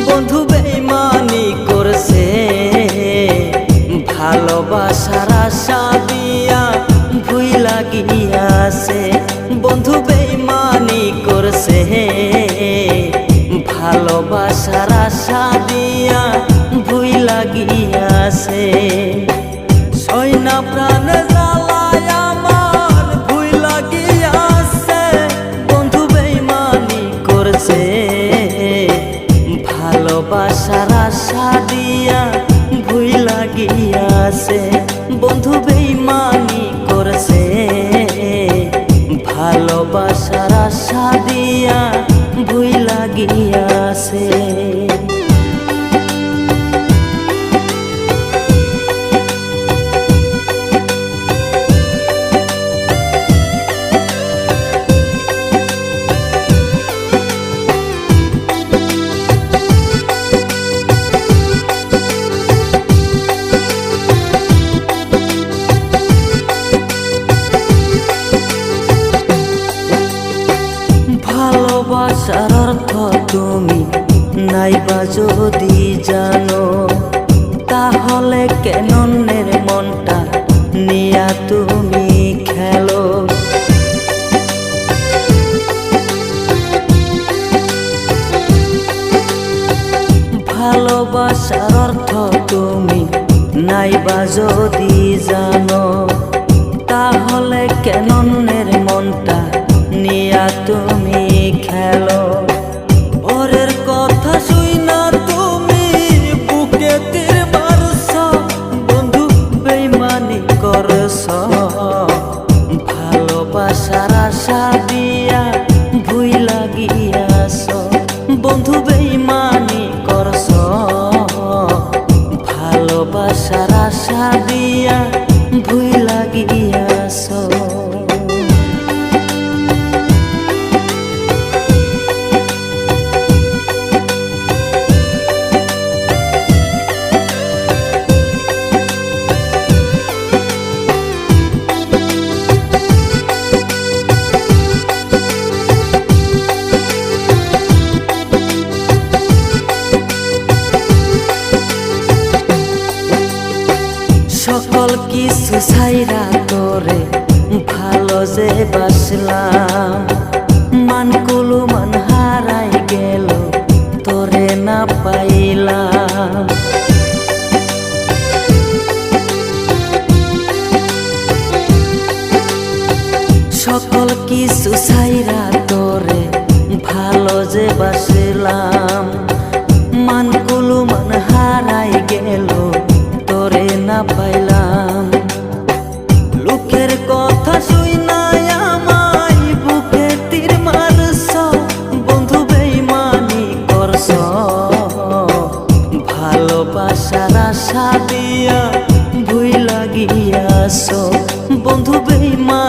বন্ধু বেইমানি করছে, ভালোবাসার আশা দিয়া ভুইলা গিয়াছে। বন্ধু বেইমানি করছে, ভালোবাসার আশা দিয়া ভুইলা গিয়াছে। সইনা প্রাণে জ্বালায় আমার ভুইলা গিয়াছে। বন্ধু বেইমানি করছে, ভালোবাসার আশা দিয়া ভুইলা গিয়াছে। বন্ধু বেইমানি করছে, ভালোবাসার আশা দিয়া ভুইলা গিয়াছে। ভালোবাসার অর্থ তুমি নাইবা যদি জানো, তাহলে কেন অন্যের মনটা নিয়া তুমি খেলো। ভালোবাসার অর্থ তুমি নাইবা যদি জানো, তাহলে কেন অন্যের মনটা নিয়া তুমি খেলো। ওরের কথা শুইনা তুমি বুকে তীর মারছ, বন্ধু বেইমানি করছ। ভালোবাসার আশা দিয়া ভুইলা গিয়াছ। বন্ধু বেইমানি করছ, ভালোবাসার আশা দিয়া ভুইলা গিয়াছ। সকল কিছু ছাইরা তোরে ভালো যে বাসলাম, মানকুলু মান হারাই গেল তোরে না পাইলাম। সকল কিছু ছাইরা তোরে ভালো যে বাসলাম, মানকুলু মান হারাই গেল তোরে না পাইলাম। লোকের কথা শুইনা আমায় বুকে তীর মারছ, বন্ধু বেইমানি করছ। ভালোবাসার আশা দিয়া ভুইলা গিয়াছ। বন্ধু বেইমানি